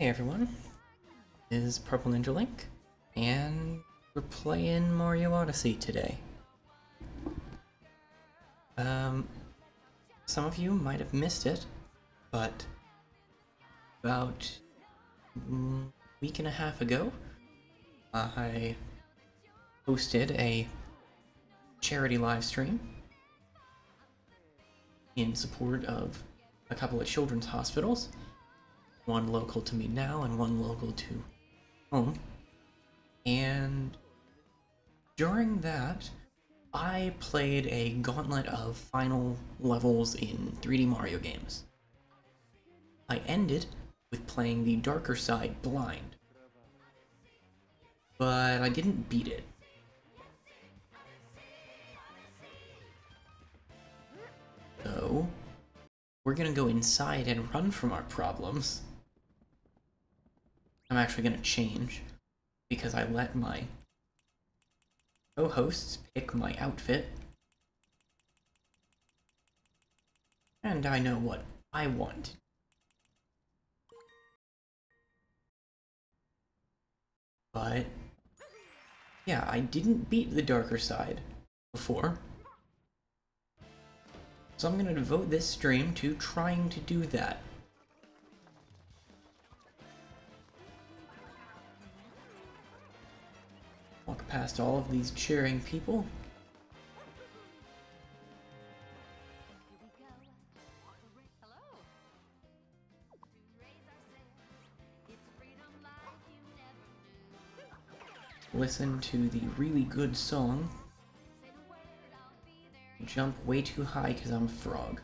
Hey everyone, this is Purple Ninja Link, and we're playing Mario Odyssey today. Some of you might have missed it, but about a week and a half ago, I hosted a charity live stream in support of a couple of children's hospitals. One local to me now and one local to home. And during that, I played a gauntlet of final levels in 3D Mario games. I ended with playing the darker side blind, but I didn't beat it. So, we're gonna go inside and run from our problems. I'm actually gonna change, because I let my co-hosts pick my outfit, and I know what I want. But, yeah, I didn't beat the darker side before, so I'm gonna devote this stream to trying to do that. Walk past all of these cheering people. Listen to the really good song. Jump way too high because I'm a frog.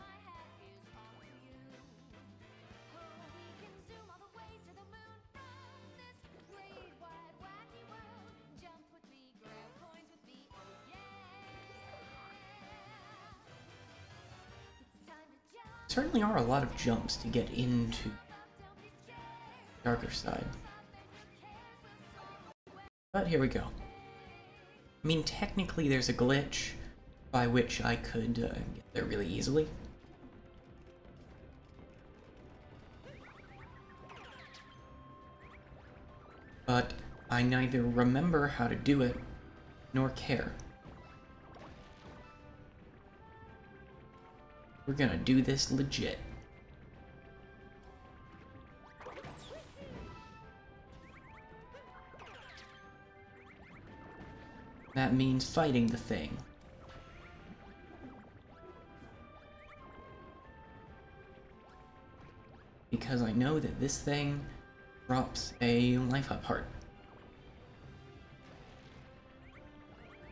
Certainly are a lot of jumps to get into darker side. But here we go. I mean, technically there's a glitch by which I could get there really easily. But I neither remember how to do it, nor care. We're gonna do this legit. That means fighting the thing. Because I know that this thing drops a life up heart.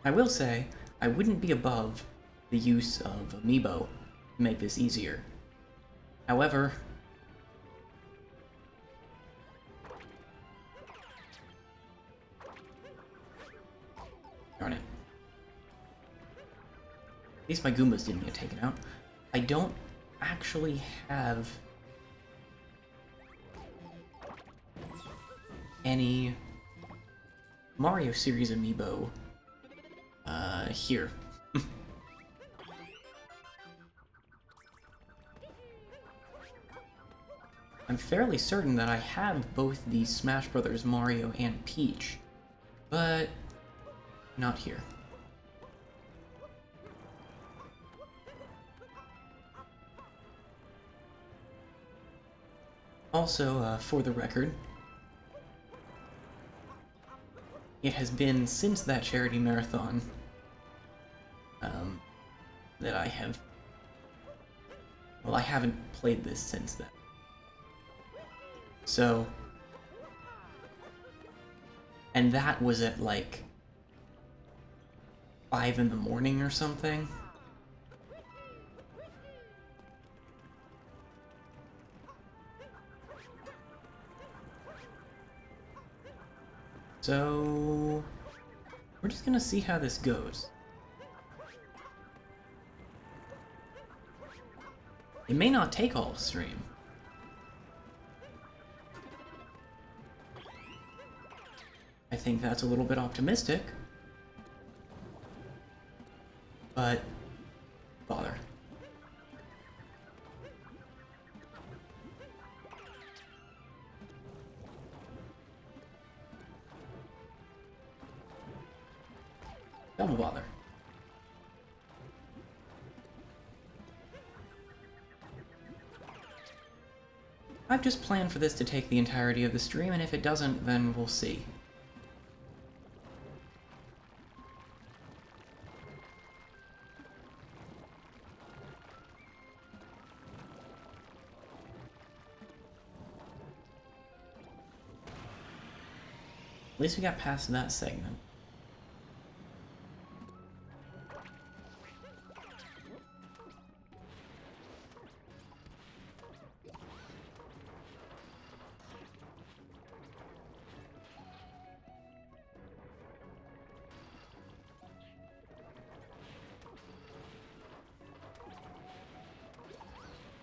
I will say, I wouldn't be above the use of amiibo to make this easier. However, darn it. At least my Goombas didn't get taken out. I don't actually have any Mario series amiibo here. I'm fairly certain that I have both the Smash Bros. Mario and Peach, but not here. Also, for the record, it has been since that charity marathon that I have... Well, I haven't played this since then. So... And that was at like 5 in the morning or something. So... we're just gonna see how this goes. It may not take all the stream. I think that's a little bit optimistic. But... bother. double bother. I've just planned for this to take the entirety of the stream, and if it doesn't, then we'll see. At least we got past that segment.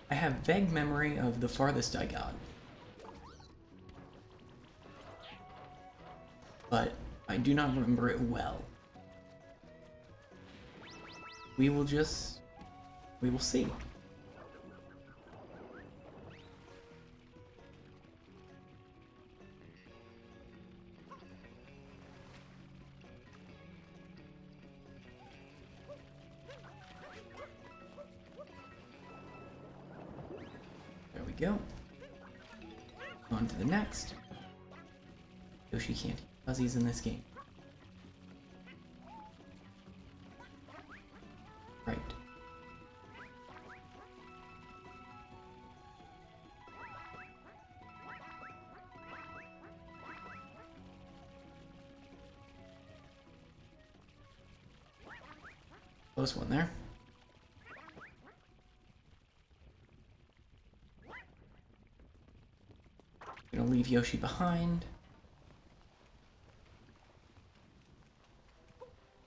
I have vague memory of the farthest I got, but I do not remember it well. We will see. Go. On to the next. Yoshi can't eat fuzzies in this game. Right. Close one there. Gonna leave Yoshi behind.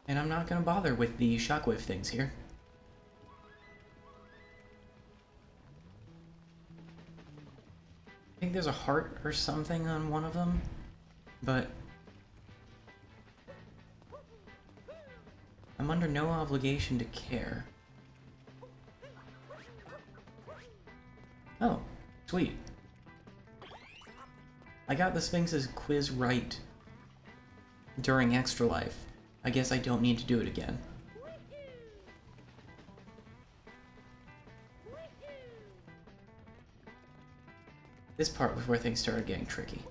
And I'm not gonna bother with the shockwave things here. I think there's a heart or something on one of them, but I'm under no obligation to care. Oh, sweet. I got the Sphinx's quiz right during Extra Life. I guess I don't need to do it again. This part was where things started getting tricky.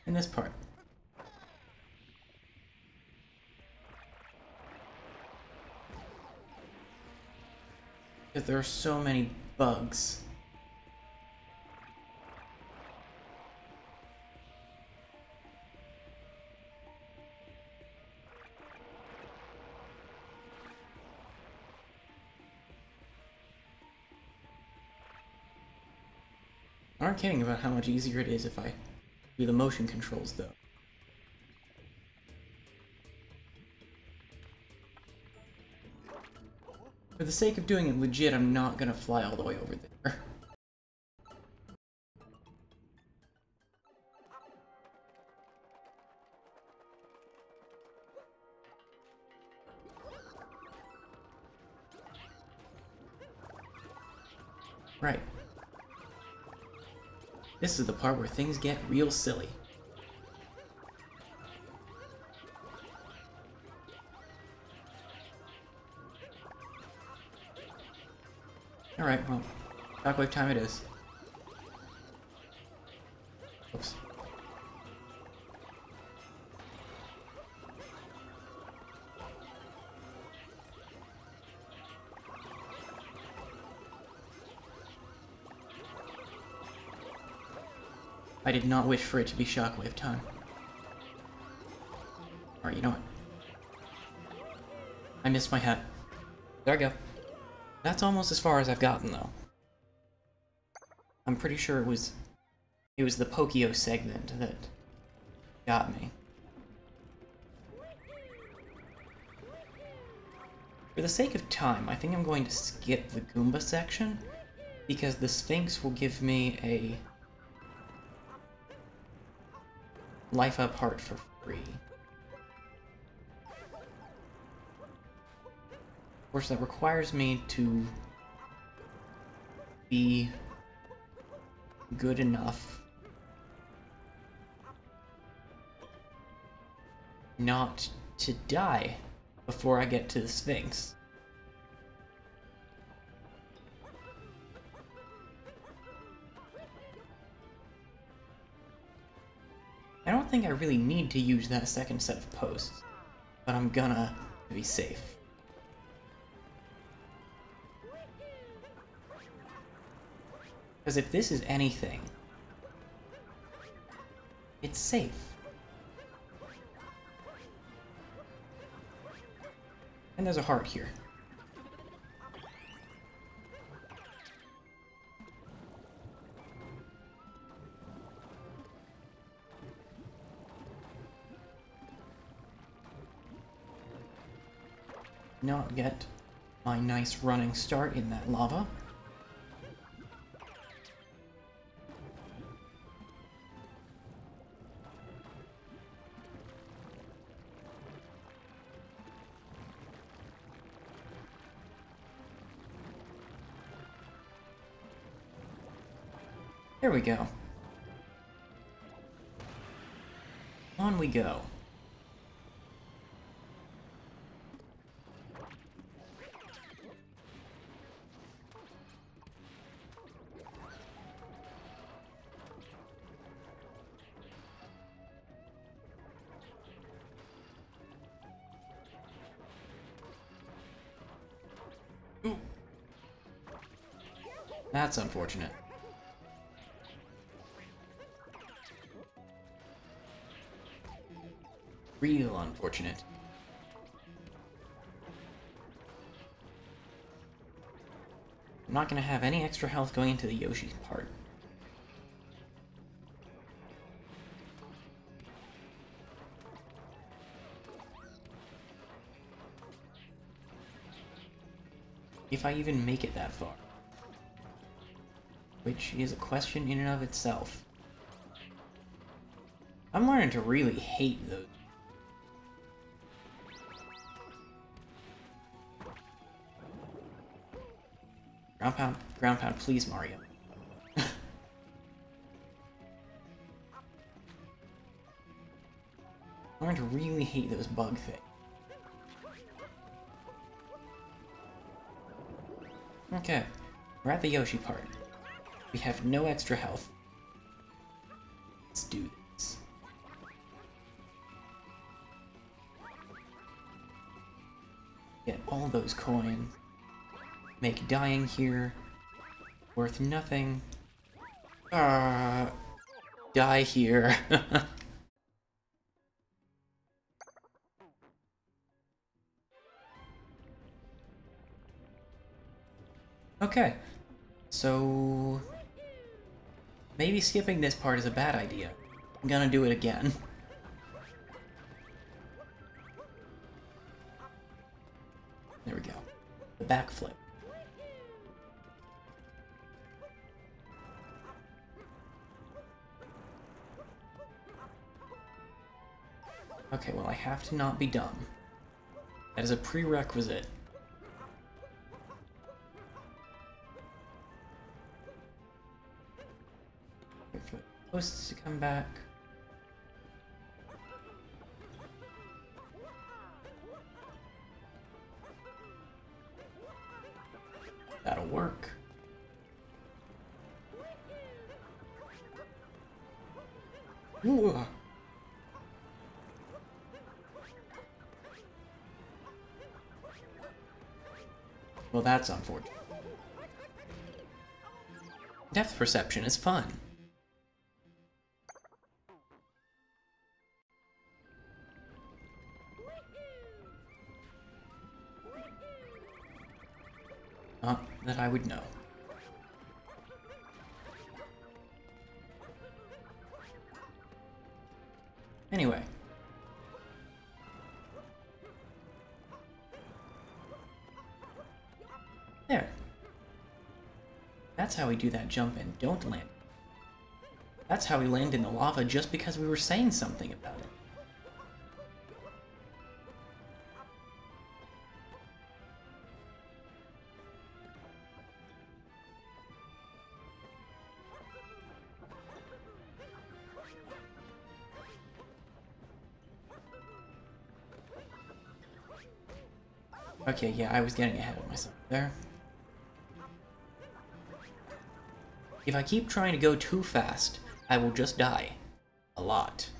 In this part. Because there are so many bugs. I'm not kidding about how much easier it is if I do the motion controls, though. For the sake of doing it legit, I'm not gonna fly all the way over there. Right. This is the part where things get real silly. Alright, well, shockwave time it is. Oops. I did not wish for it to be shockwave time. Alright, you know what? I missed my hat. There I go. That's almost as far as I've gotten, though. I'm pretty sure it was the Pokio segment that got me. For the sake of time, I think I'm going to skip the Goomba section, because the Sphinx will give me a life up heart for free. Of course, that requires me to be good enough not to die before I get to the Sphinx. I don't think I really need to use that second set of posts, but I'm gonna to be safe. Because if this is anything, it's safe. And there's a heart here. Not get my nice running start in that lava. There we go. On we go. Ooh. That's unfortunate. Real unfortunate. I'm not gonna have any extra health going into the Yoshi part. If I even make it that far. Which is a question in and of itself. I'm learning to really hate those. Ground pound, please, Mario. I'm learning to really hate those bug things. Okay, we're at the Yoshi part. We have no extra health. Let's do this. Get all those coins. Make dying here worth nothing. Die here. Okay, so maybe skipping this part is a bad idea. I'm gonna do it again. There we go. The backflip. Okay, well, I have to not be dumb. That is a prerequisite. Wait for the posts to come back. That'll work. Ooh. Well, that's unfortunate. Depth perception is fun. Not that I would know. Anyway. That's how we do that jump and don't land. That's how we land in the lava just because we were saying something about it. Okay, yeah, I was getting ahead of myself there. If I keep trying to go too fast, I will just die. A lot.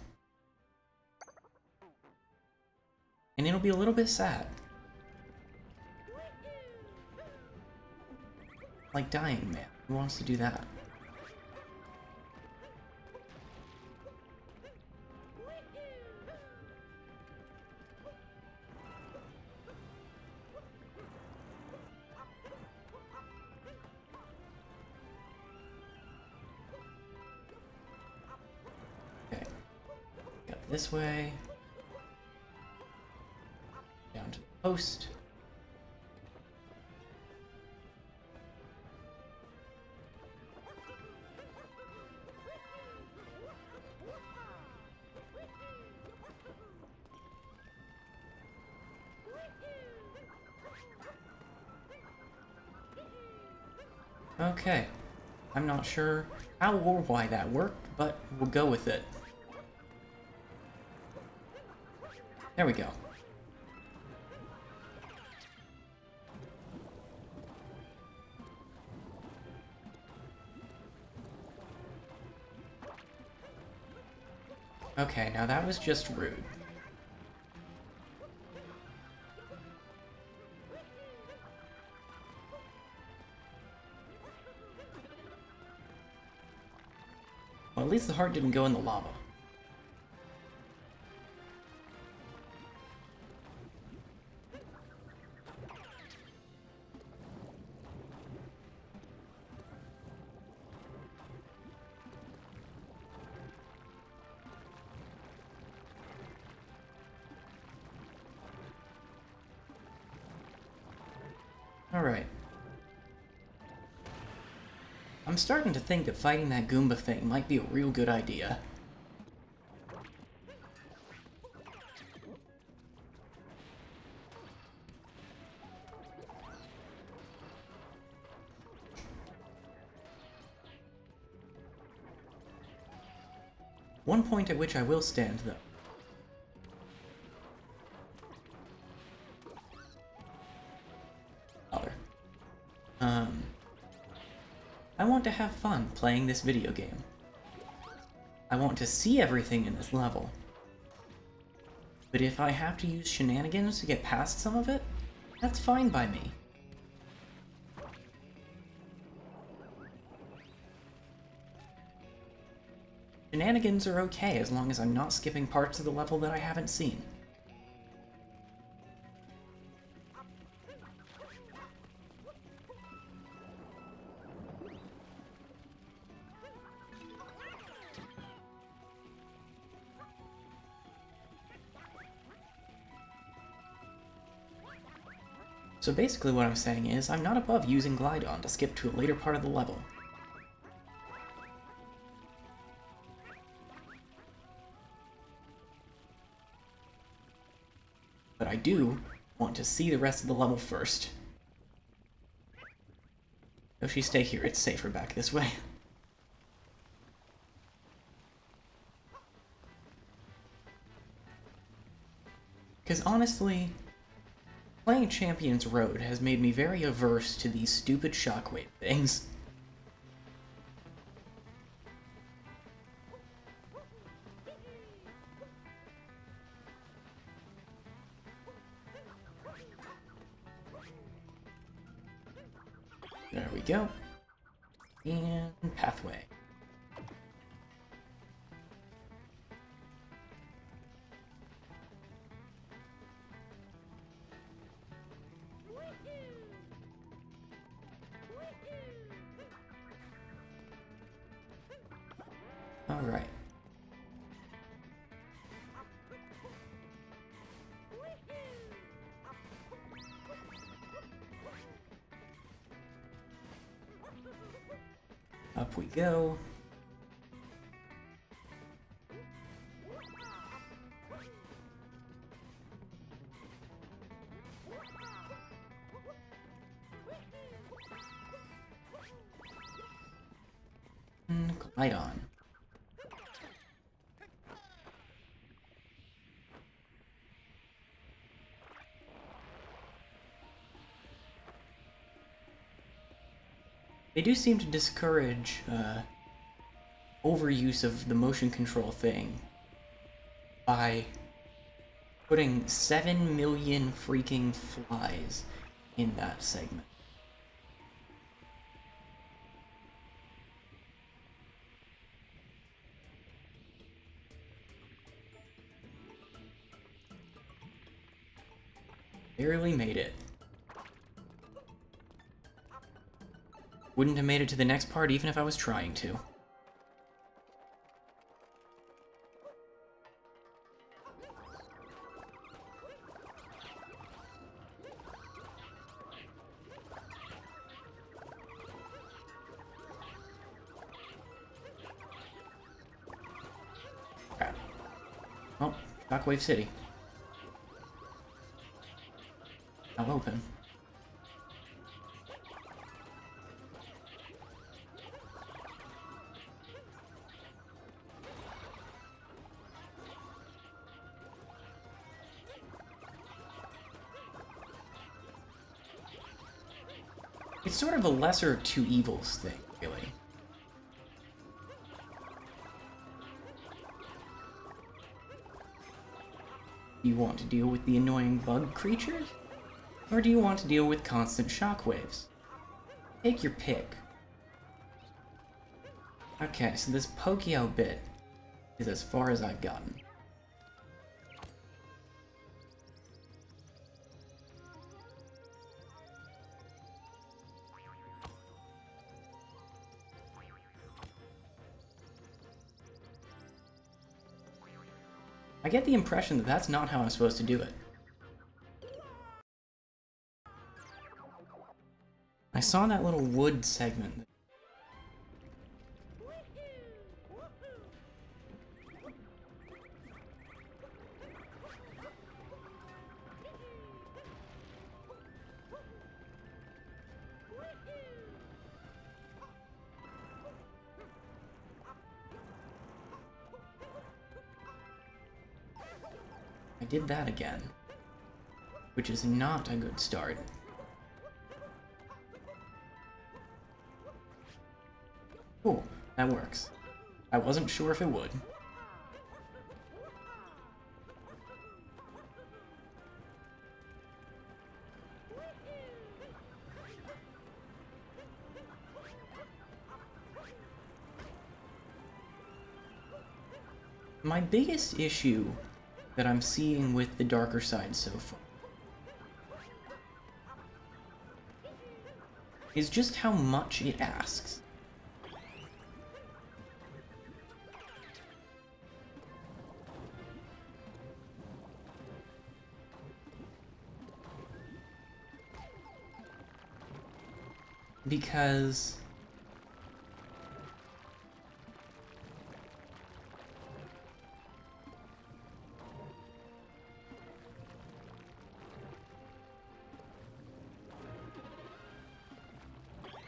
And it'll be a little bit sad. Like dying, man. Who wants to do that? This way. Down to the post. Okay. I'm not sure how or why that worked, but we'll go with it. There we go. Okay, now that was just rude. Well, at least the heart didn't go in the lava. Alright. I'm starting to think that fighting that Goomba thing might be a real good idea. One point at which I will stand, though. I want to have fun playing this video game. I want to see everything in this level. But if I have to use shenanigans to get past some of it, that's fine by me. Shenanigans are okay as long as I'm not skipping parts of the level that I haven't seen. So basically what I'm saying is, I'm not above using Glide-On to skip to a later part of the level. But I do want to see the rest of the level first. Yoshi, stay here, it's safer back this way. Because honestly, playing Champions Road has made me very averse to these stupid shockwave things. There we go. And pathway. All right. Up we go. Glide on. They do seem to discourage overuse of the motion control thing by putting 7 million freaking flies in that segment. Barely made it. Wouldn't have made it to the next part even if I was trying to. Crap. Oh, Shockwave City. Now open. It's sort of a lesser of two evils thing, really. Do you want to deal with the annoying bug creatures? Or do you want to deal with constant shockwaves? Take your pick. Okay, so this Pokio bit is as far as I've gotten. I get the impression that that's not how I'm supposed to do it. I saw that little wood segment. I did that again, which is not a good start. Cool, that works. I wasn't sure if it would. My biggest issue that I'm seeing with the darker side so far is just how much it asks. Because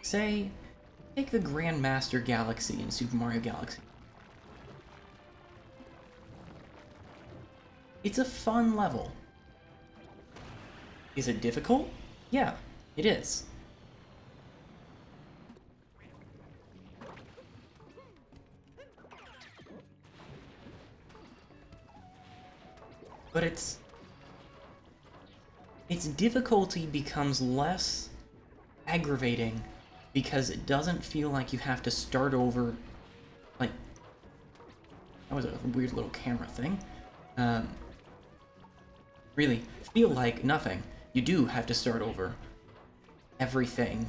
say, take the Grandmaster Galaxy in Super Mario Galaxy. It's a fun level. Is it difficult? Yeah, it is. But its difficulty becomes less aggravating because it doesn't feel like you have to start over. Like, that was a weird little camera thing. Really feel like nothing. You do have to start over everything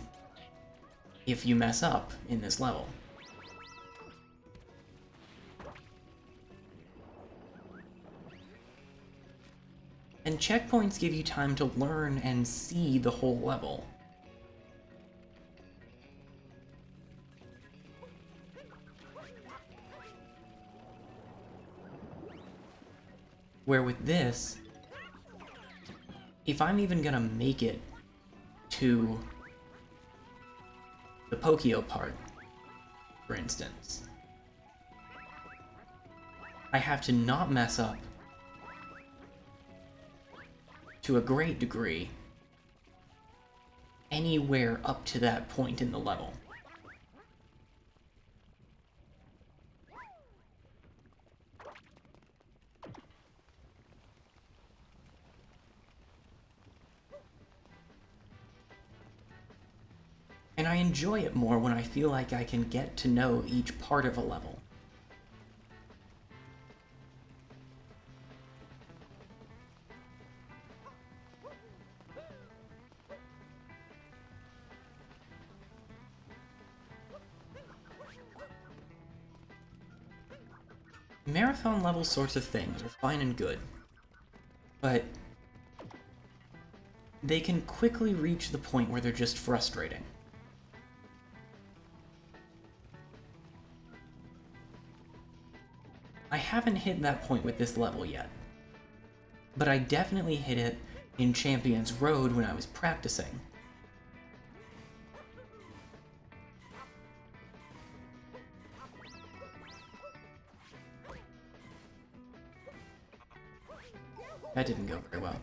if you mess up in this level. And checkpoints give you time to learn and see the whole level. Where with this, if I'm even gonna make it to the Pokio part, for instance, I have to not mess up to a great degree anywhere up to that point in the level. And I enjoy it more when I feel like I can get to know each part of a level. Marathon level sorts of things are fine and good, but they can quickly reach the point where they're just frustrating. I haven't hit that point with this level yet, but I definitely hit it in Champion's Road when I was practicing. That didn't go very well.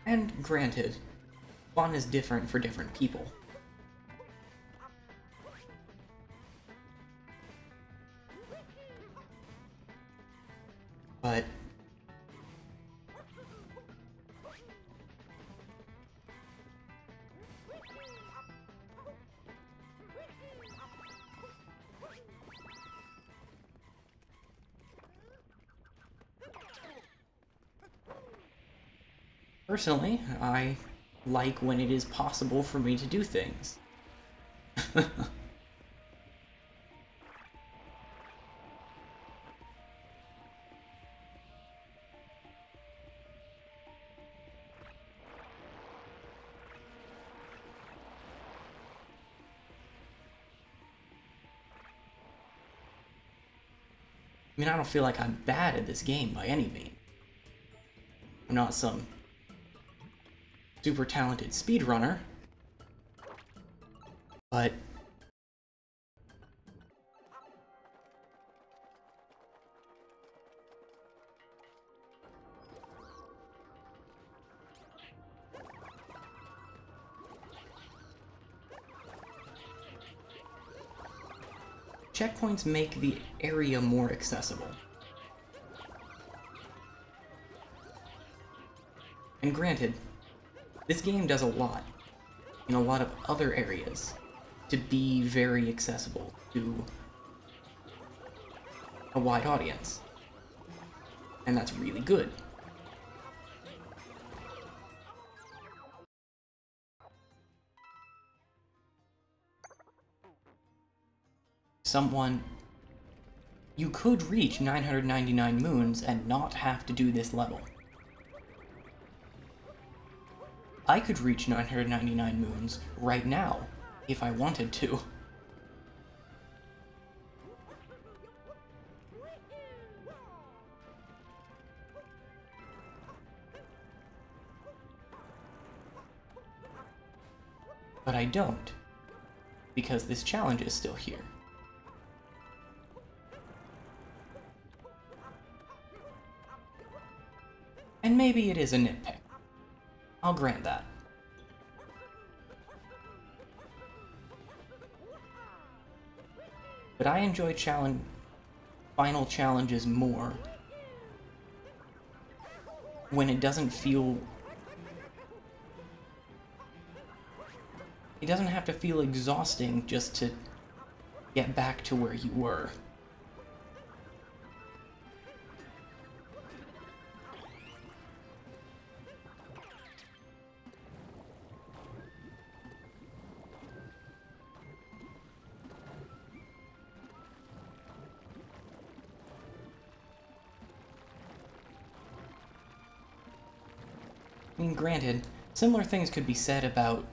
And granted, fun is different for different people. But personally, I like when it is possible for me to do things. I mean, I don't feel like I'm bad at this game by any means. I'm not some super talented speedrunner, but checkpoints make the area more accessible. And granted, this game does a lot in a lot of other areas to be very accessible to a wide audience. And that's really good. You could reach 999 moons and not have to do this level. I could reach 999 moons right now, if I wanted to. But I don't, because this challenge is still here. And maybe it is a nitpick. I'll grant that. But I enjoy final challenges more when it doesn't feel it doesn't have to feel exhausting just to get back to where you were. I mean, granted, similar things could be said about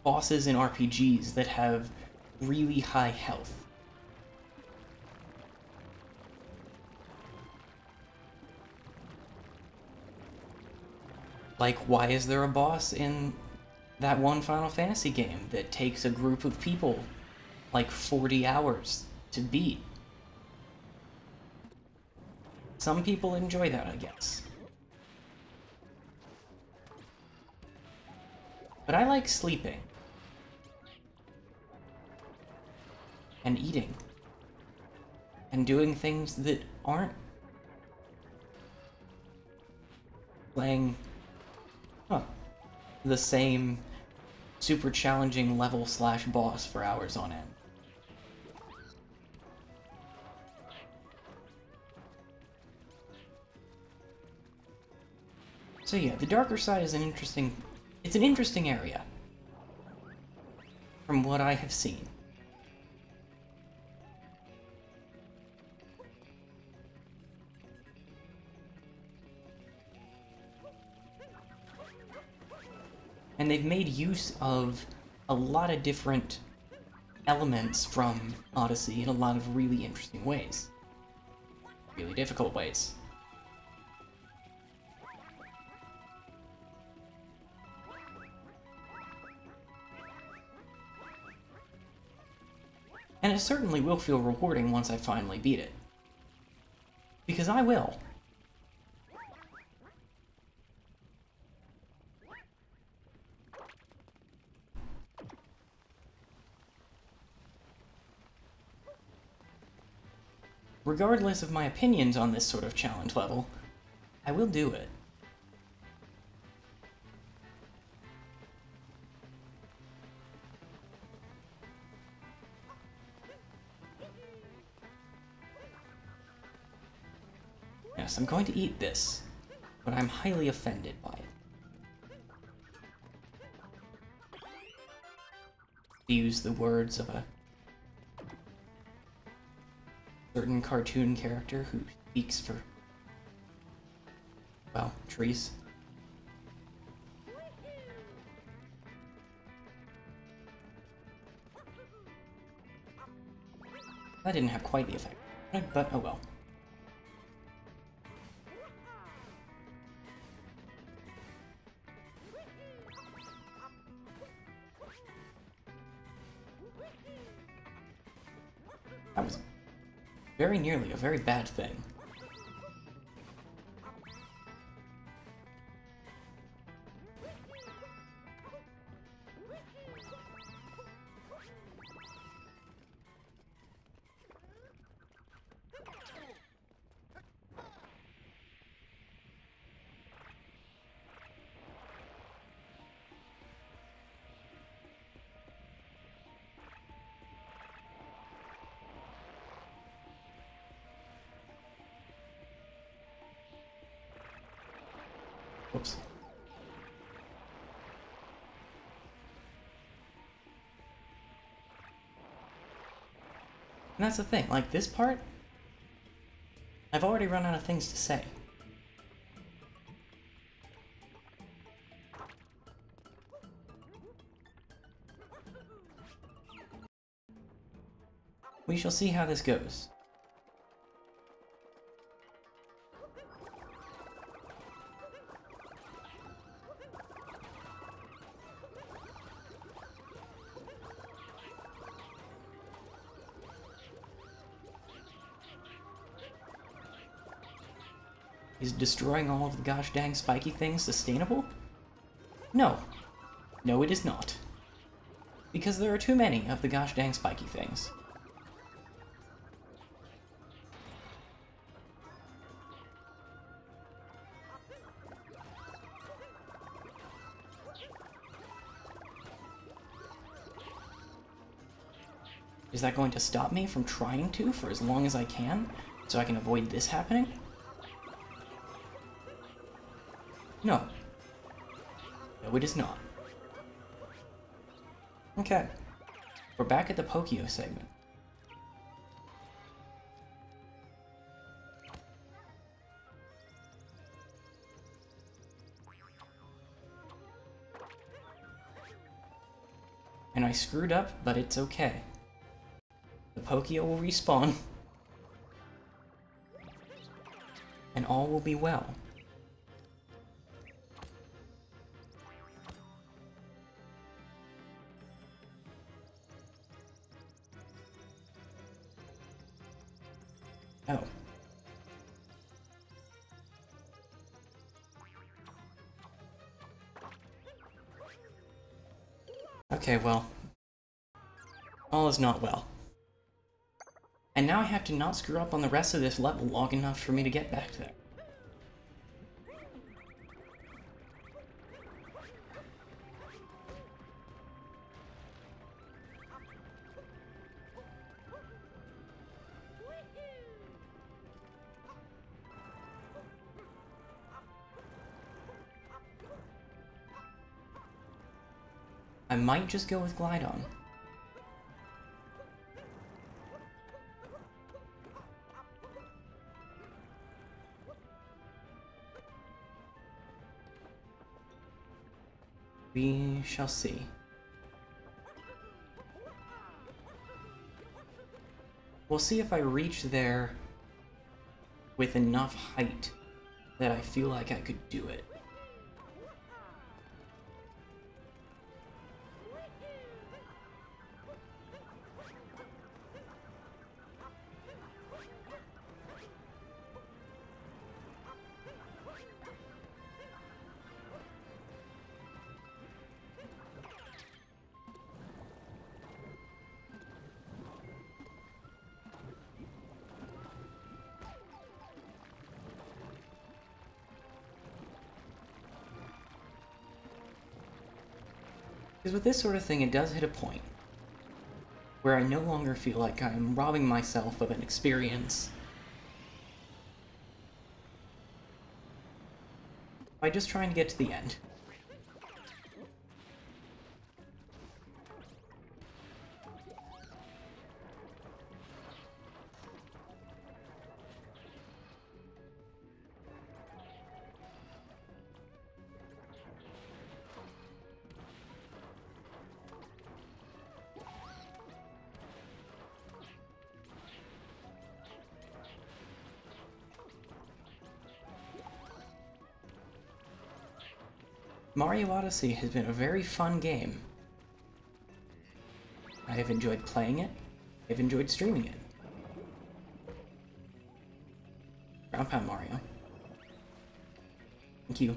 bosses in RPGs that have really high health. Like, why is there a boss in that one Final Fantasy game that takes a group of people like 40 hours to beat? Some people enjoy that, I guess. But I like sleeping. And eating. And doing things that aren't playing the same super challenging level slash boss for hours on end. So yeah, the darker side is an interesting area. From what I have seen. And they've made use of a lot of different elements from Odyssey in a lot of really interesting ways. Really difficult ways. And it certainly will feel rewarding once I finally beat it. Because I will. Regardless of my opinions on this sort of challenge level, I will do it. Yes, I'm going to eat this, but I'm highly offended by it. To use the words of a certain cartoon character who speaks for, well, trees. That didn't have quite the effect, but oh well. That was very nearly a very bad thing. Whoops. And that's the thing, like this part, I've already run out of things to say. We shall see how this goes. Is destroying all of the gosh dang spiky things sustainable? No. No, it is not. Because there are too many of the gosh dang spiky things. Is that going to stop me from trying to for as long as I can, so I can avoid this happening? No. No, it is not. Okay. We're back at the Pokio segment. And I screwed up, but it's okay. The Pokio will respawn. And all will be well. Oh. Okay, well. All is not well. And now I have to not screw up on the rest of this level long enough for me to get back there. I might just go with Glidon. We shall see. We'll see if I reach there with enough height that I feel like I could do it. Because with this sort of thing, it does hit a point where I no longer feel like I'm robbing myself of an experience by just trying to get to the end. Mario Odyssey has been a very fun game. I have enjoyed playing it. I've enjoyed streaming it. Ground Pound Mario. Thank you.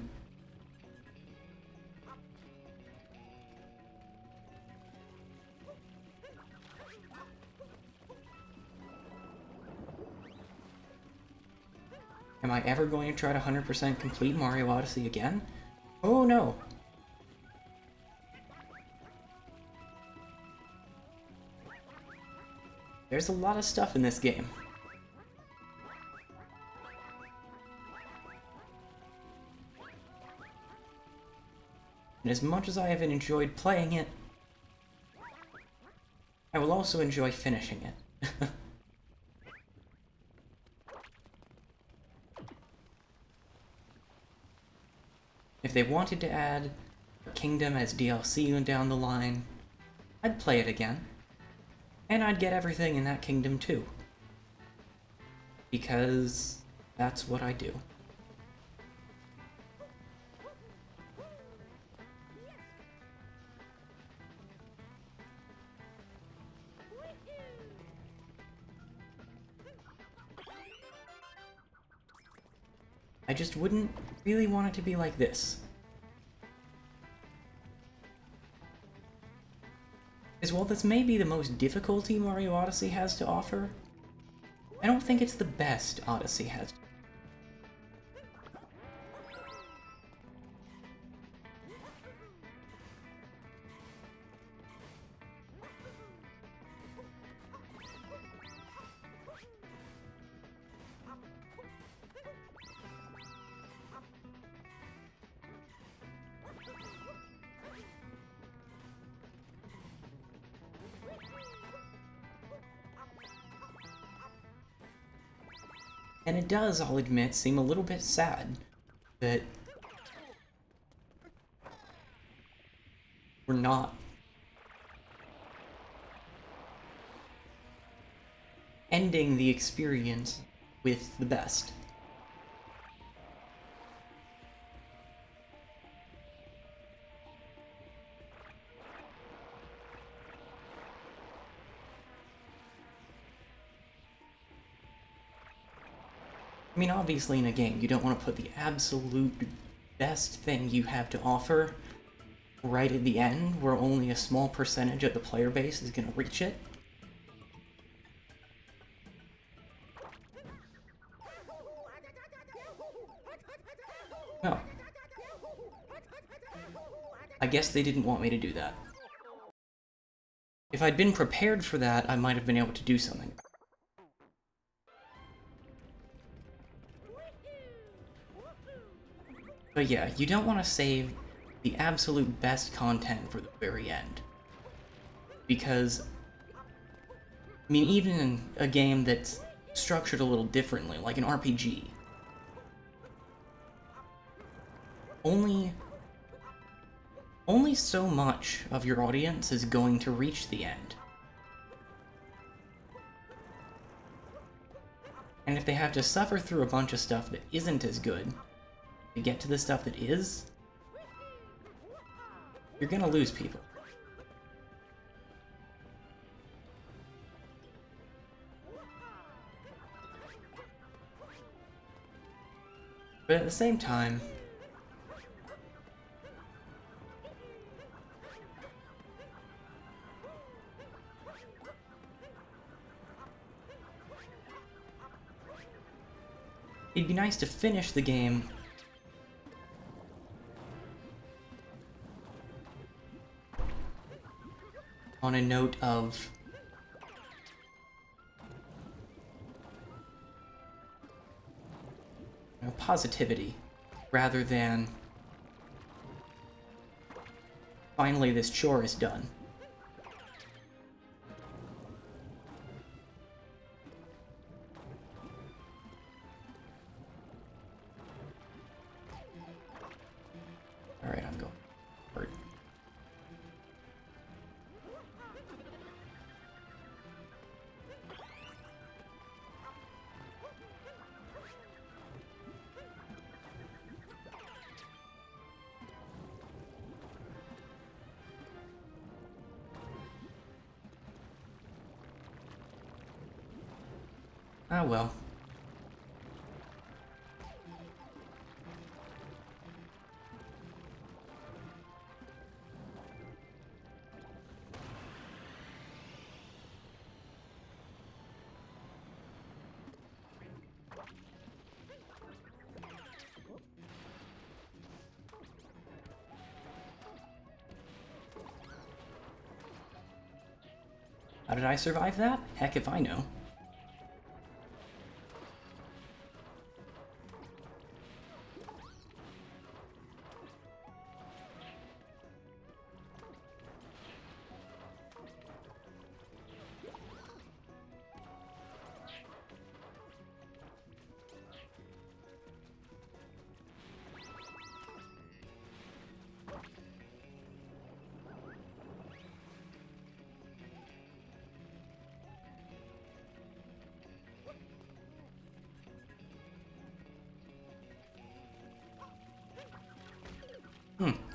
Am I ever going to try to 100% complete Mario Odyssey again? Oh no! There's a lot of stuff in this game. And as much as I have enjoyed playing it, I will also enjoy finishing it. If they wanted to add a kingdom as DLC down the line, I'd play it again. And I'd get everything in that kingdom too. Because that's what I do. I just wouldn't really want it to be like this. As while this may be the most difficulty Mario Odyssey has to offer, I don't think it's the best Odyssey has. And it does, I'll admit, seem a little bit sad that we're not ending the experience with the best. I mean, obviously in a game, you don't want to put the absolute best thing you have to offer right at the end, where only a small percentage of the player base is going to reach it. Well, I guess they didn't want me to do that. If I'd been prepared for that, I might have been able to do something. But yeah, you don't want to save the absolute best content for the very end. Because, I mean, even in a game that's structured a little differently, like an RPG, only so much of your audience is going to reach the end. And if they have to suffer through a bunch of stuff that isn't as good to get to the stuff that is, you're gonna lose people. But at the same time, it'd be nice to finish the game on a note of positivity, rather than finally this chore is done. Alright, I'm going forward. Ah well. How did I survive that? Heck if I know.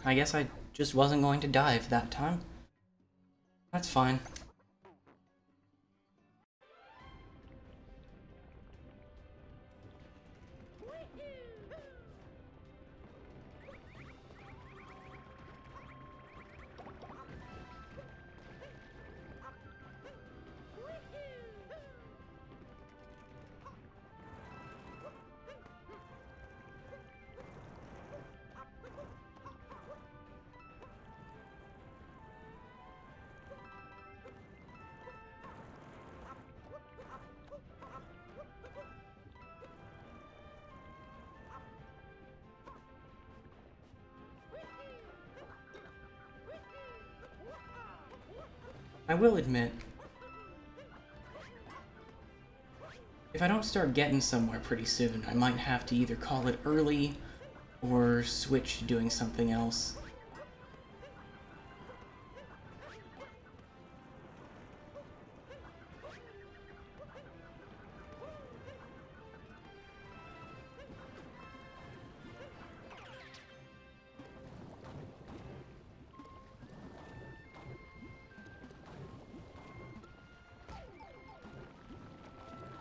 I guess I just wasn't going to dive that time. That's fine. I will admit, if I don't start getting somewhere pretty soon, I might have to either call it early or switch to doing something else.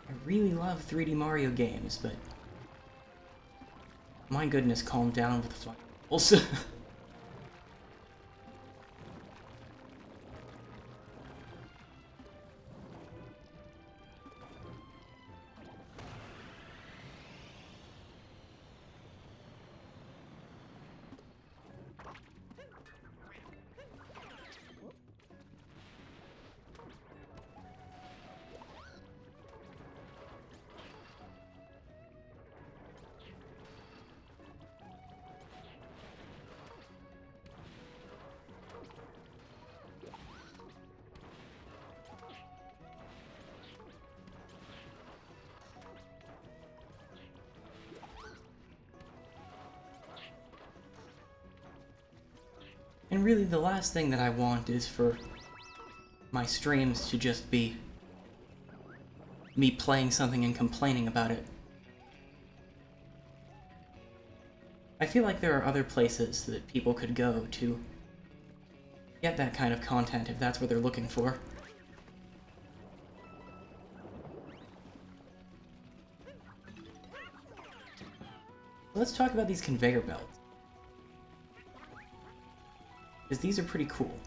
I really love 3D Mario games, but my goodness, calm down with the flying balls. And really, the last thing that I want is for my streams to just be me playing something and complaining about it. I feel like there are other places that people could go to get that kind of content if that's what they're looking for. Let's talk about these conveyor belts, because these are pretty cool.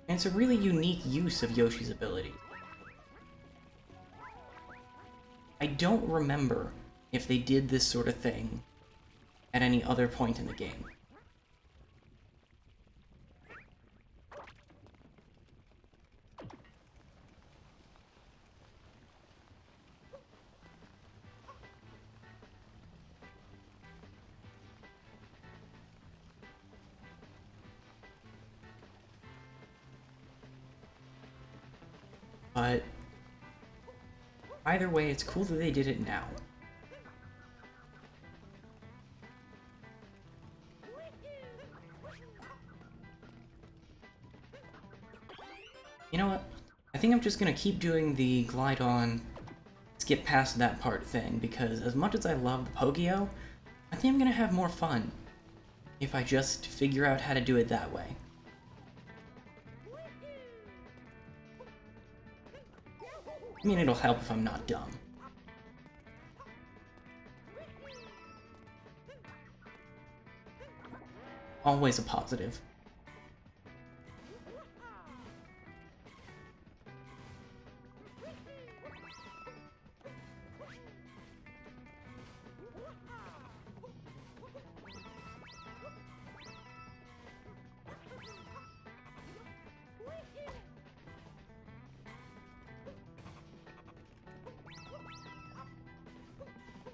And it's a really unique use of Yoshi's ability. I don't remember if they did this sort of thing at any other point in the game. But either way, it's cool that they did it now. You know what? I think I'm just gonna keep doing the glide on, skip past that part thing, because as much as I love the Pogio, I think I'm gonna have more fun if I just figure out how to do it that way. I mean, it'll help if I'm not dumb. Always a positive.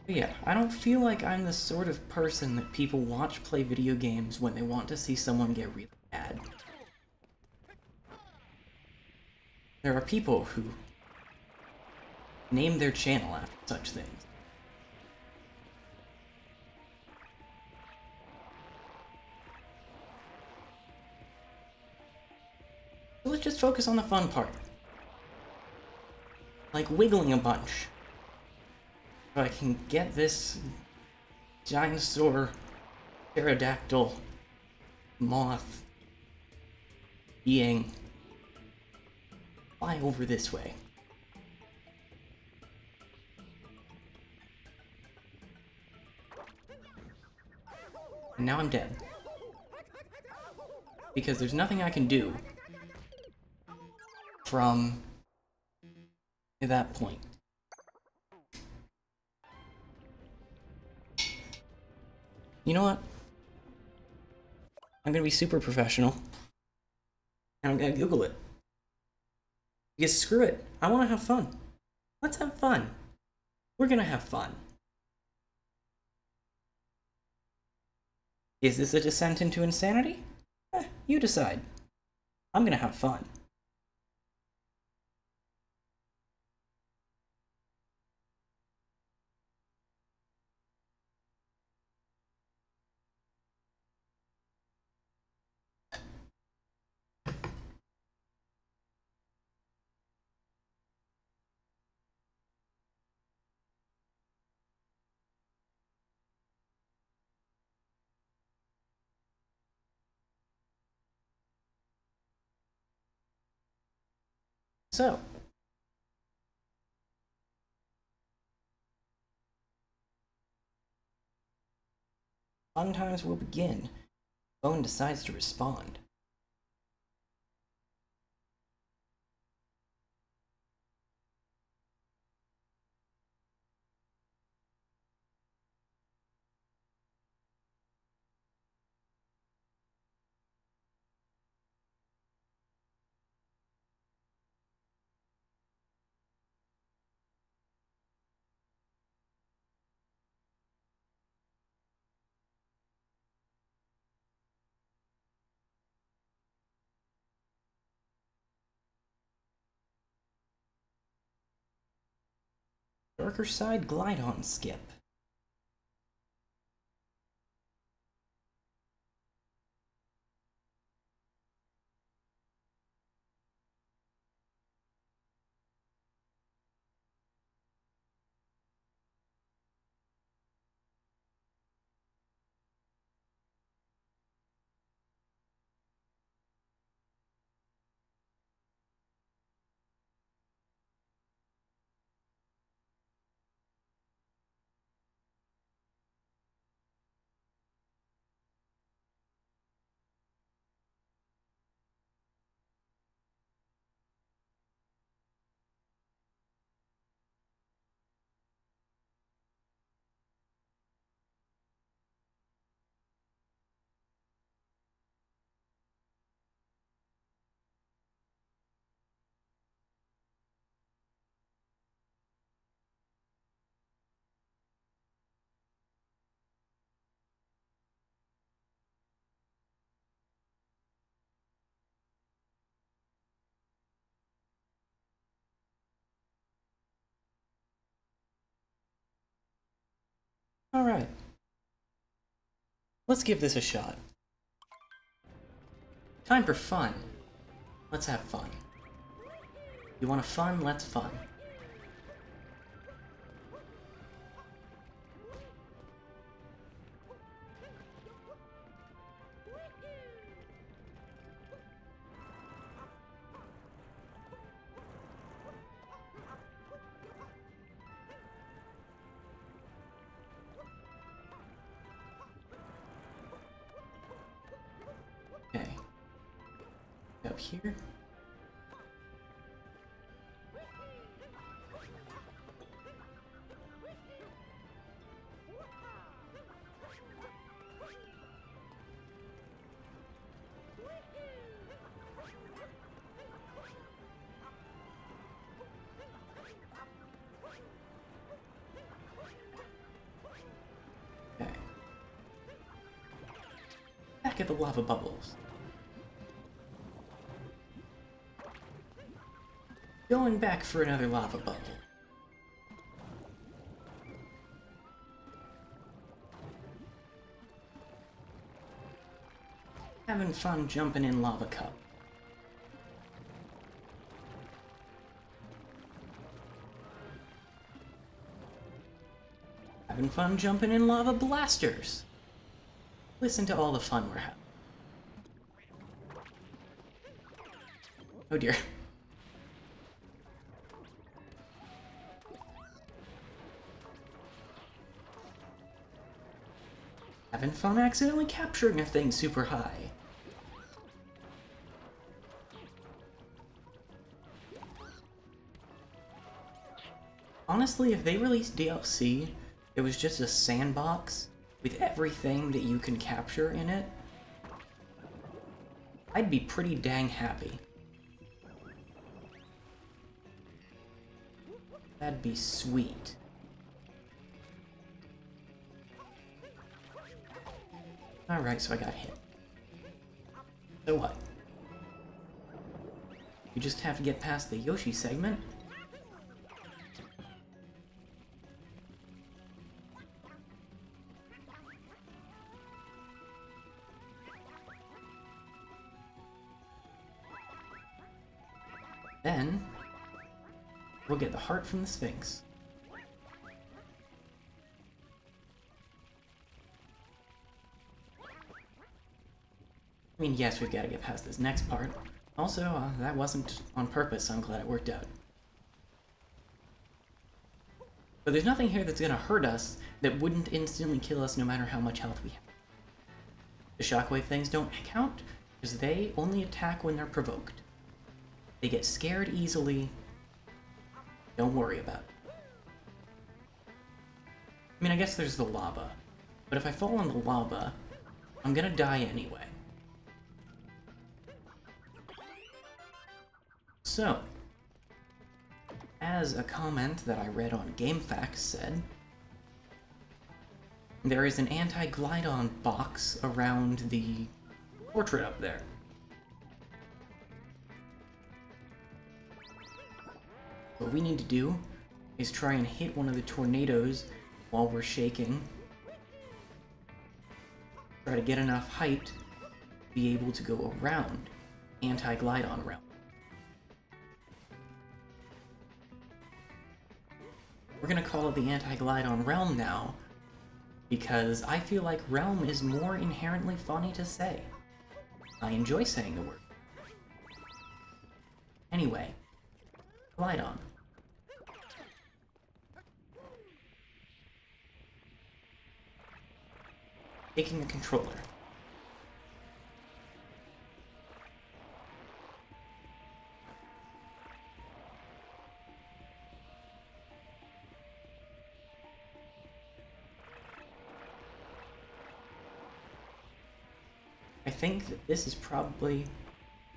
But yeah, I don't feel like I'm the sort of person that people watch play video games when they want to see someone get really bad. There are people who name their channel after such things. So let's just focus on the fun part. Like wiggling a bunch. So I can get this dinosaur, pterodactyl, moth being fly over this way. And now I'm dead. Because there's nothing I can do from that point. You know what? I'm gonna be super professional. And I'm gonna Google it. Because screw it. I wanna have fun. Let's have fun. We're gonna have fun. Is this a descent into insanity? You decide. I'm gonna have fun. So, fun times will begin. Phone decides to respond. Darker Side Glide-On Skip. Alright. Let's give this a shot. Time for fun. Let's have fun. You want fun? Let's fun. Okay. Up here. Okay. Back at the lava bubbles. Going back for another lava bubble. Having fun jumping in lava cup. Having fun jumping in lava blasters. Listen to all the fun we're having. Oh dear. Having fun accidentally capturing a thing super high. Honestly, if they released DLC, it was just a sandbox with everything that you can capture in it, I'd be pretty dang happy. That'd be sweet. Alright, so I got hit. So what? You just have to get past the Yoshi segment. Then, we'll get the heart from the Sphinx. I mean, yes, we've got to get past this next part, Also, that wasn't on purpose. I'm glad it worked out. But there's nothing here that's gonna hurt us that wouldn't instantly kill us no matter how much health we have. The shockwave things don't count, because they only attack when they're provoked. They get scared easily. Don't worry about it. I mean, I guess there's the lava. But if I fall in the lava, I'm gonna die anyway. So, as a comment that I read on GameFAQs said, there is an anti-glide-on box around the portrait up there. What we need to do is try and hit one of the tornadoes while we're shaking. Try to get enough height to be able to go around anti-glide-on realm. We're gonna call it the anti-glide-on realm now, because I feel like realm is more inherently funny to say. I enjoy saying the word. Anyway, glide on. Taking the controller. I think that this is probably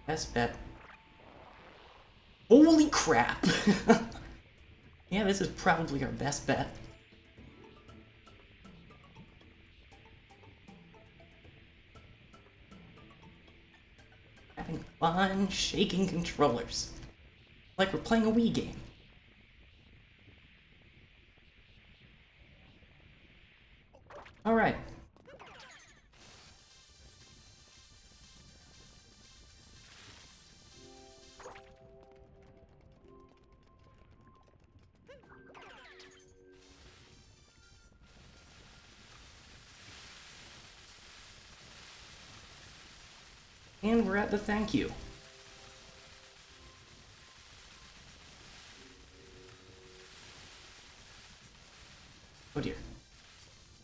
best bet. Holy crap! Yeah, this is probably our best bet. Having fun shaking controllers. Like we're playing a Wii game. Alright. And we're at the thank you. Oh dear.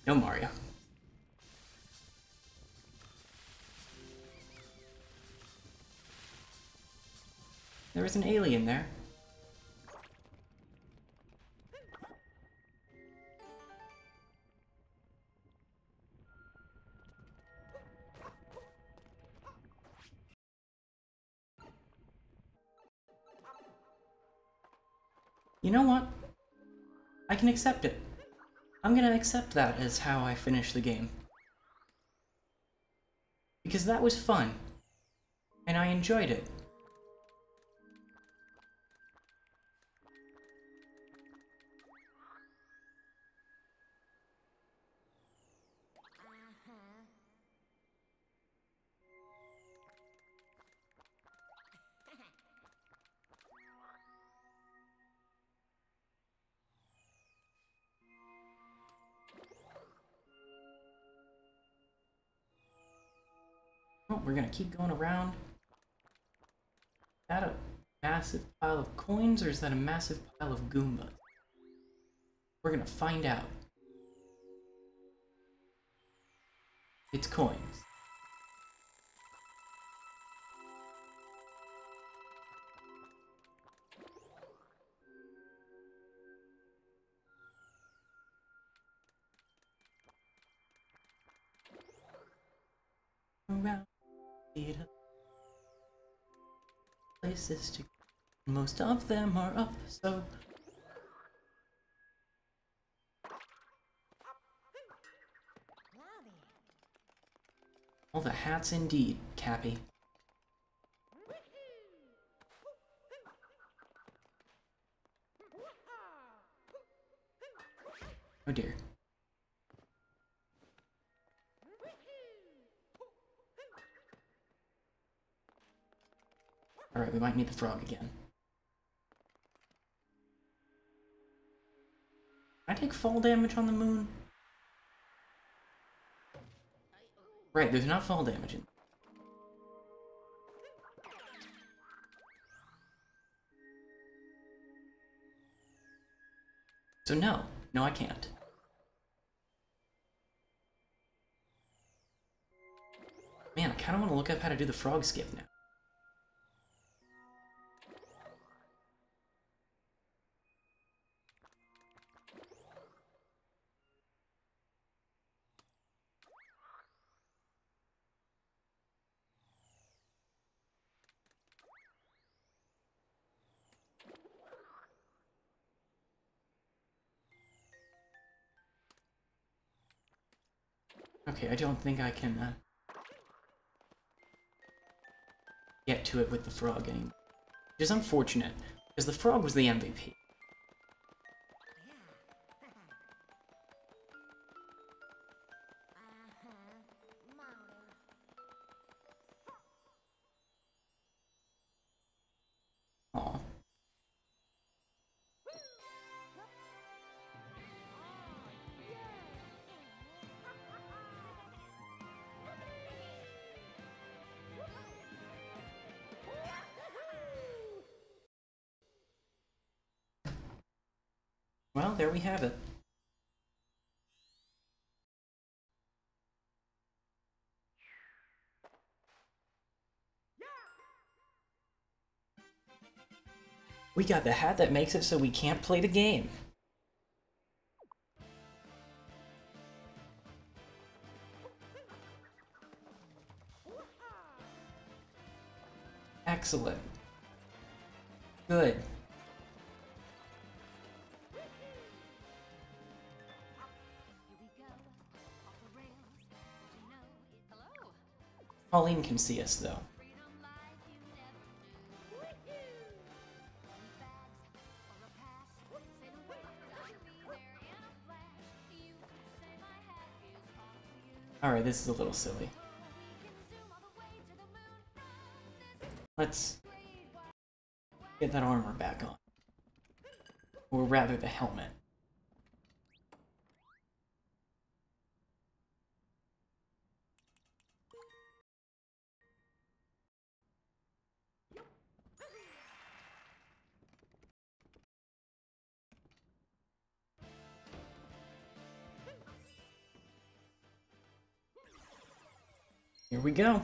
No Mario. There was an alien there. You know what? I can accept it. I'm gonna accept that as how I finish the game. Because that was fun. And I enjoyed it. Oh, we're gonna keep going around. Is that a massive pile of coins, or is that a massive pile of Goombas? We're gonna find out. It's coins. Around places to, most of them are up, so all the hats indeed, Cappy. Oh dear. Alright, we might need the frog again. Can I take fall damage on the moon? Right, there's not fall damage in. So no. No, I can't. Man, I kind of want to look up how to do the frog skip now. Okay, I don't think I can get to it with the frog anymore. Which is unfortunate, because the frog was the MVP. Aw. Well, there we have it. We got the hat that makes it so we can't play the game. Excellent. Good. Pauline can see us, though. Alright, this is a little silly. Let's get that armor back on. Or rather, the helmet. Here we go.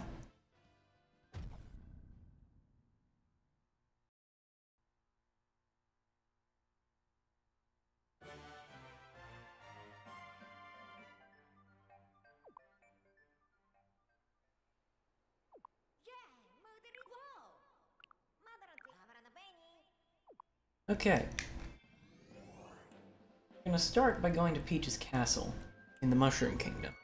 Okay. I'm gonna start by going to Peach's castle in the Mushroom Kingdom.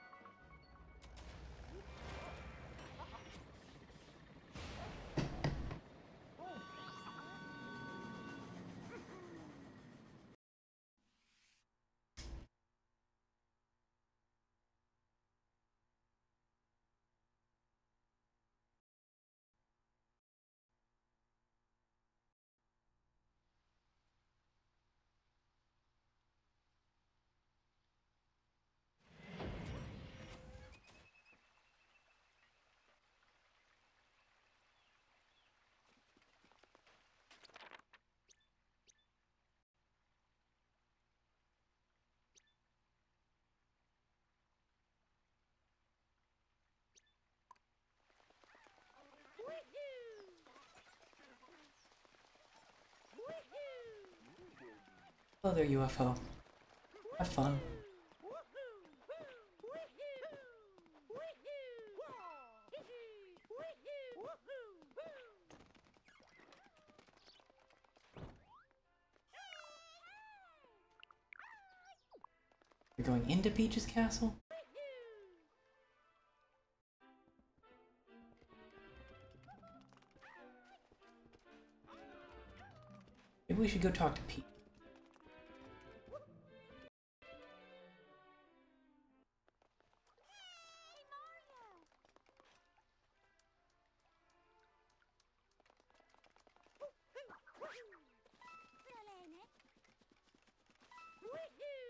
Hello there, UFO. Have fun. You're going into Peach's castle? Maybe we should go talk to Peach.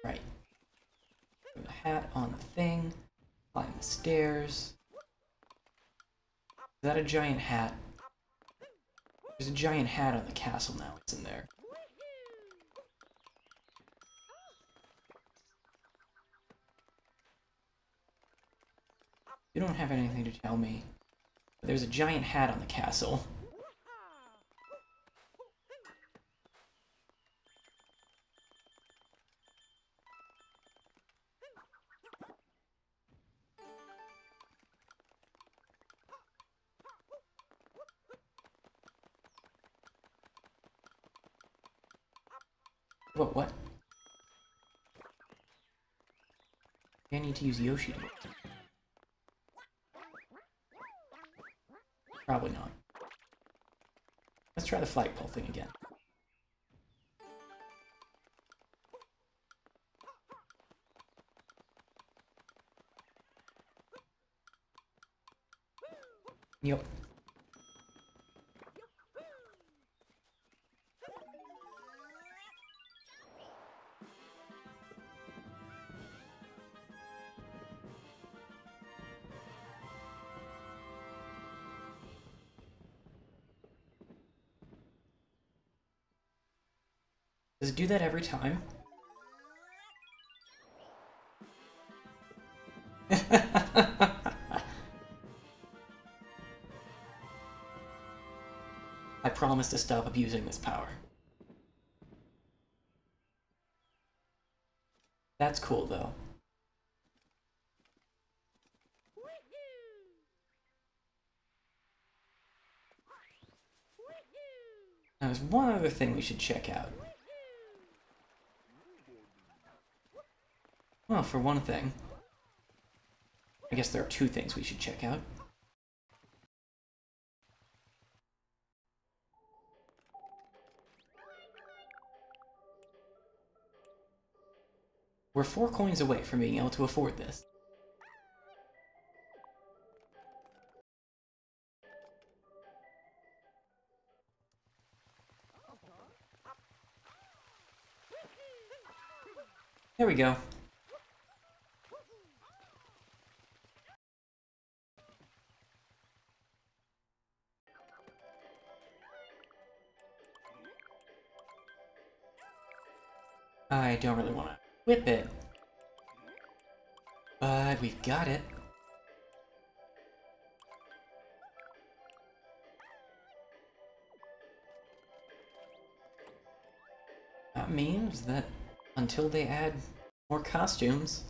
Right. Put the hat on the thing. Climb the stairs. Is that a giant hat? There's a giant hat on the castle now. It's in there. You don't have anything to tell me. But there's a giant hat on the castle. What? I need to use Yoshi to get to it. Probably not. Let's try the flagpole thing again. Yep. Does it do that every time? I promise to stop abusing this power. That's cool, though. Now, there's one other thing we should check out. Well, for one thing, I guess there are two things we should check out. We're 4 coins away from being able to afford this. There we go. I don't really want to whip it, but we've got it. That means that until they add more costumes,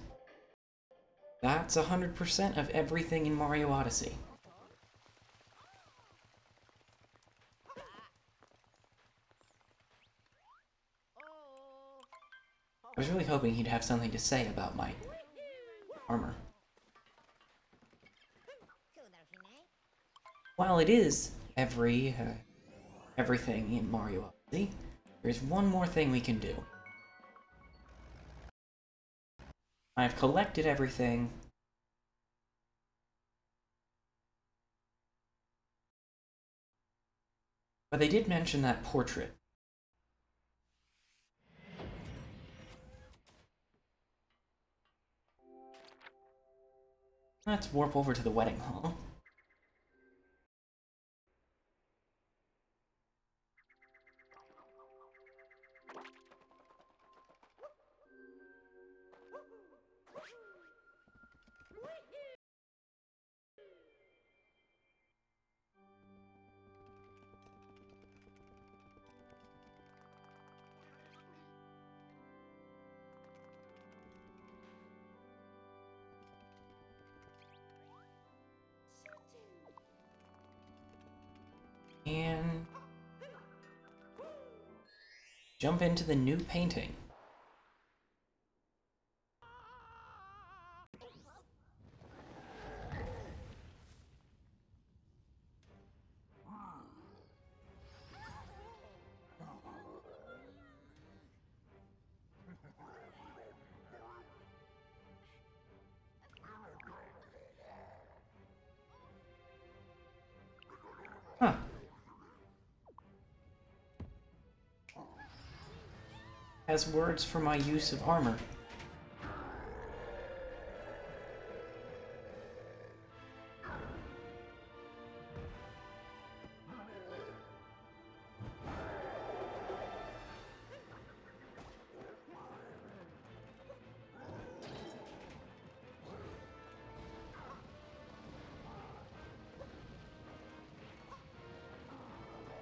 that's 100% of everything in Mario Odyssey. I was really hoping he'd have something to say about my armor. While it is everything in Mario Odyssey, there's one more thing we can do. I've collected everything. But they did mention that portrait. Let's warp over to the wedding hall. And jump into the new painting. Huh. Has words for my use of armor.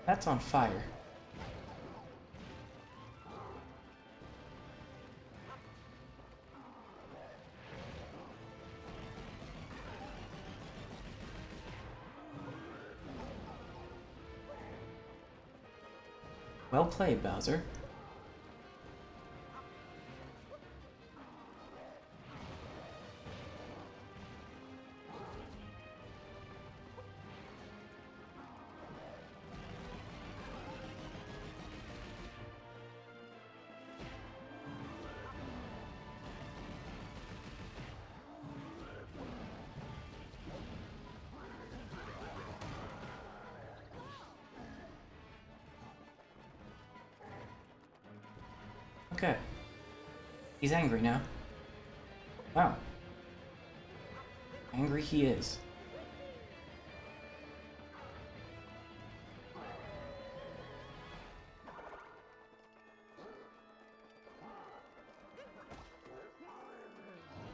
That's on fire. Well played, Bowser. Okay. He's angry now. Wow. Angry he is.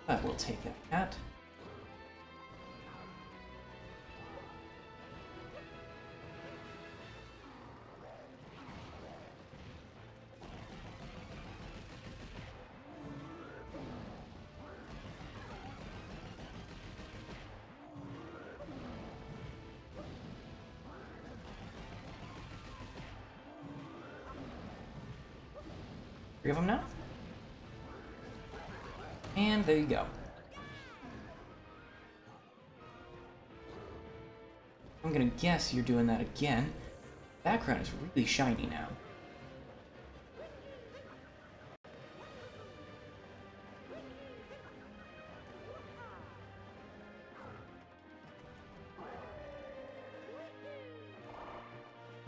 But we'll take that cat. Three of them now. And there you go. I'm gonna guess you're doing that again. Background is really shiny now.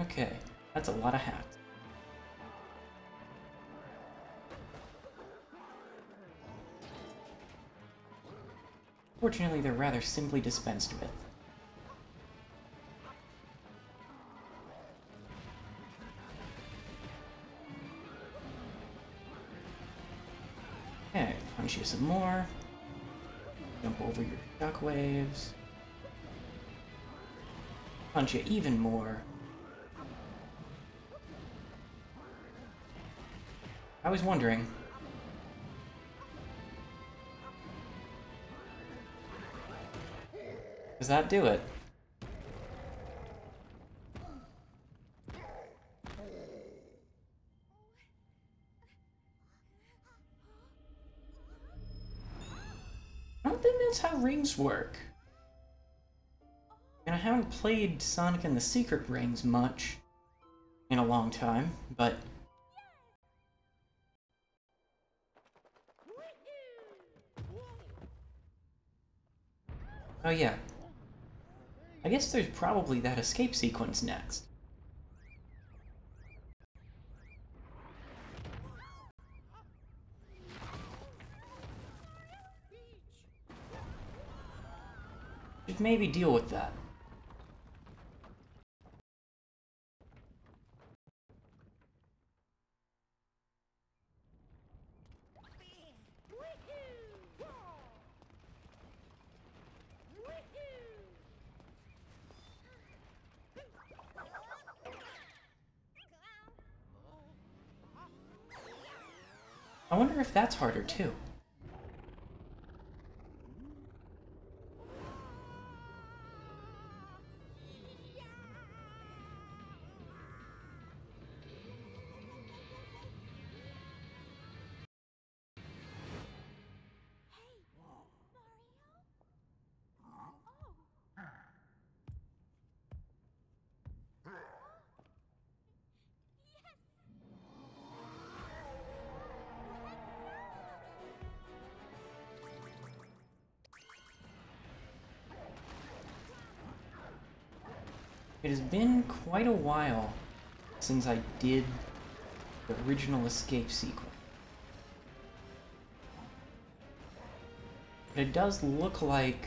Okay, that's a lot of hats. Fortunately, they're rather simply dispensed with. Okay, punch you some more. Jump over your shockwaves. Punch you even more. I was wondering. Does that do it? I don't think that's how rings work. And I haven't played Sonic and the Secret Rings much in a long time, but... Oh yeah. I guess there's probably that escape sequence next. Should maybe deal with that. I wonder if that's harder too. It has been quite a while since I did the original escape sequence. But it does look like...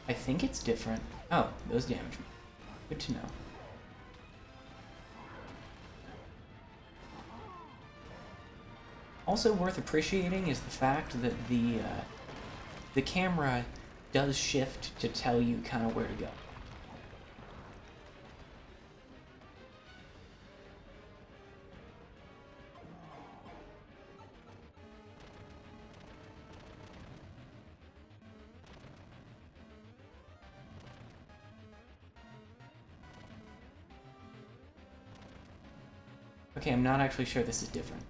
I think it's different. Oh, those damage me. Good to know. Also worth appreciating is the fact that the the camera does shift to tell you kind of where to go. Okay, I'm not actually sure this is different.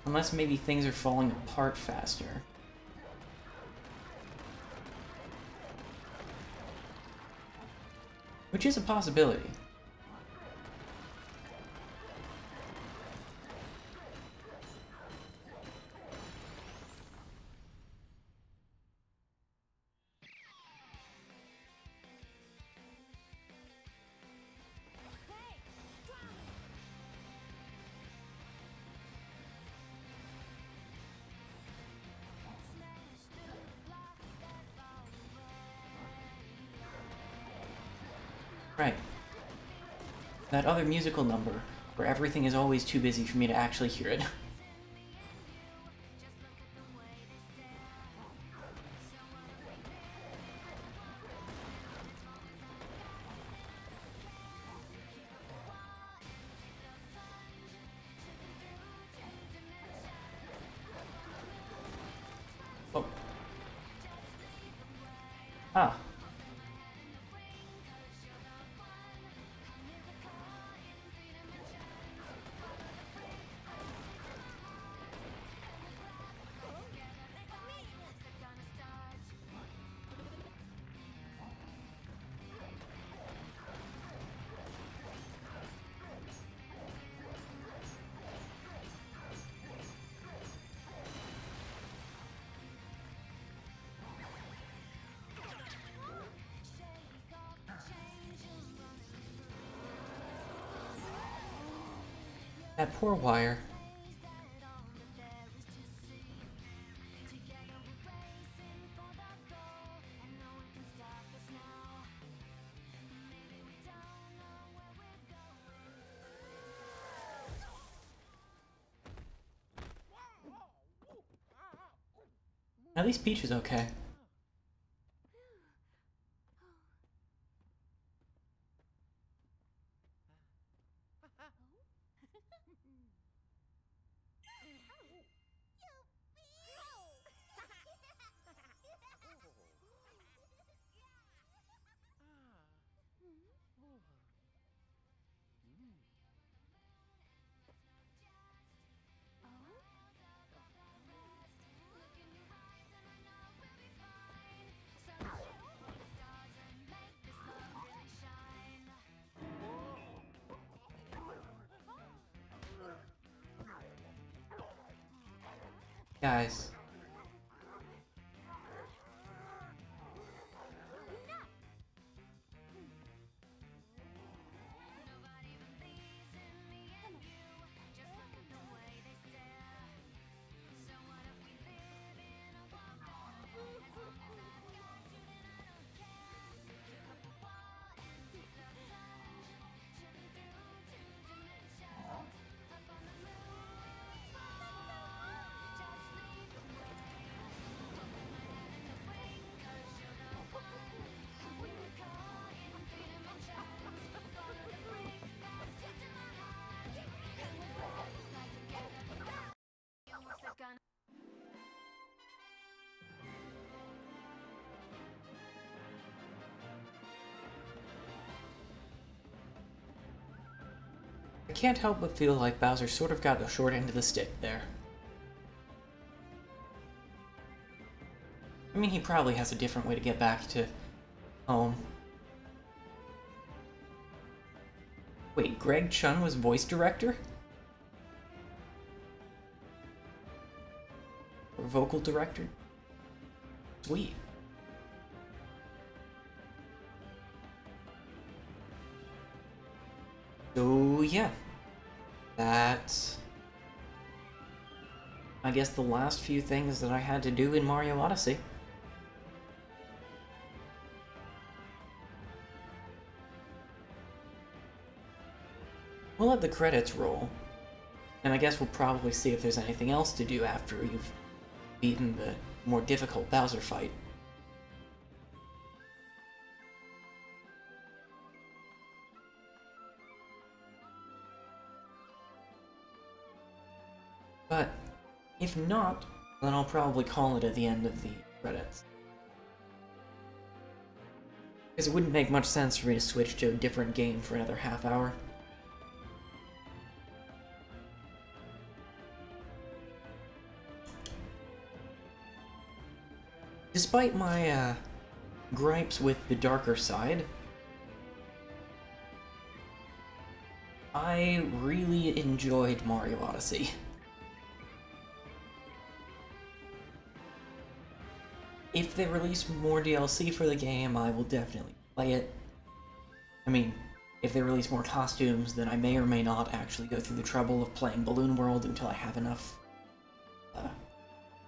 Unless maybe things are falling apart faster. Which is a possibility. Right. That other musical number, where everything is always too busy for me to actually hear it. Oh. Ah. That poor wire. At least Peach is okay. Guys. I can't help but feel like Bowser sort of got the short end of the stick there. I mean, he probably has a different way to get back to home. Wait, Greg Chun was voice director? Or vocal director? Sweet. So, yeah. That's, I guess, the last few things that I had to do in Mario Odyssey. we'll let the credits roll, and I guess we'll probably see if there's anything else to do after you've beaten the more difficult Bowser fight. But if not, then I'll probably call it at the end of the credits. Because it wouldn't make much sense for me to switch to a different game for another half hour. Despite my gripes with the darker side, I really enjoyed Mario Odyssey. If they release more DLC for the game, I will definitely play it. I mean, if they release more costumes, then I may or may not actually go through the trouble of playing Balloon World until I have enough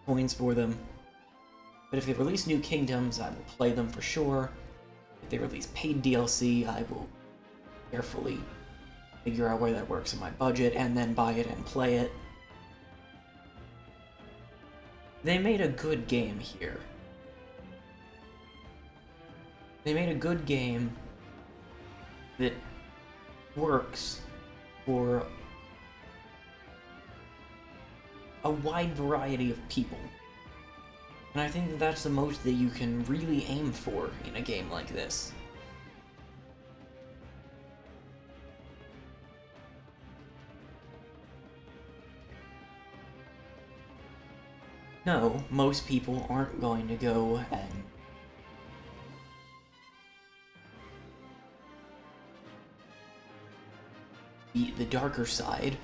coins for them. But if they release new kingdoms, I will play them for sure. If they release paid DLC, I will carefully figure out where that works in my budget and then buy it and play it. They made a good game here. They made a good game that works for a wide variety of people. And I think that that's the most that you can really aim for in a game like this. No, most people aren't going to go and beat the darker side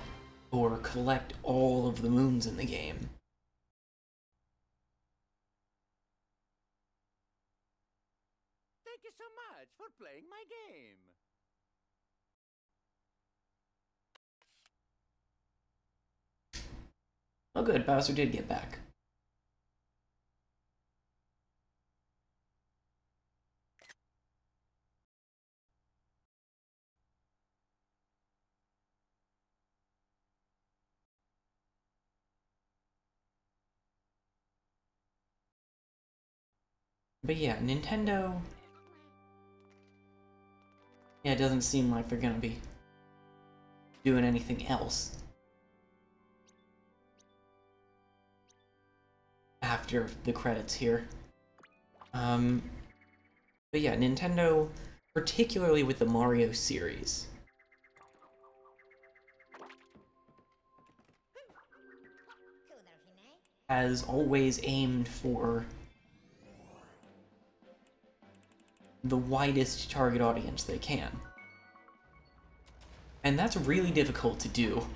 or collect all of the moons in the game. Thank you so much for playing my game. Oh good, Bowser did get back. But yeah, Nintendo... Yeah, it doesn't seem like they're gonna be doing anything else after the credits here. But yeah, Nintendo, particularly with the Mario series, has always aimed for the widest target audience they can. And that's really difficult to do.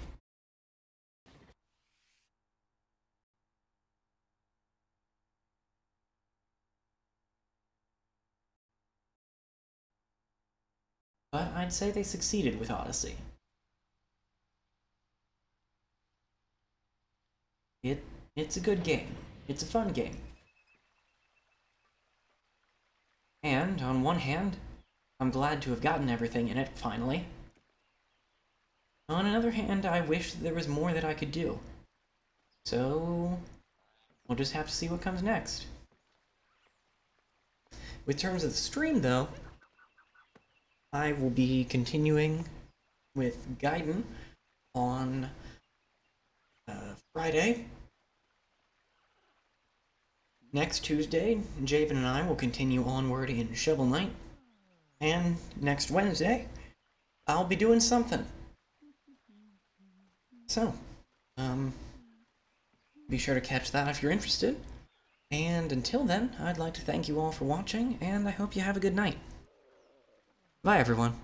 But I'd say they succeeded with Odyssey. It's a good game. It's a fun game. And, on one hand, I'm glad to have gotten everything in it, finally. On another hand, I wish there was more that I could do. So, we'll just have to see what comes next. With terms of the stream, though, I will be continuing with Gaiden on Friday. Next Tuesday, Javen and I will continue onward in Shovel Knight. And next Wednesday, I'll be doing something. So, be sure to catch that if you're interested. And until then, I'd like to thank you all for watching, and I hope you have a good night. Bye, everyone.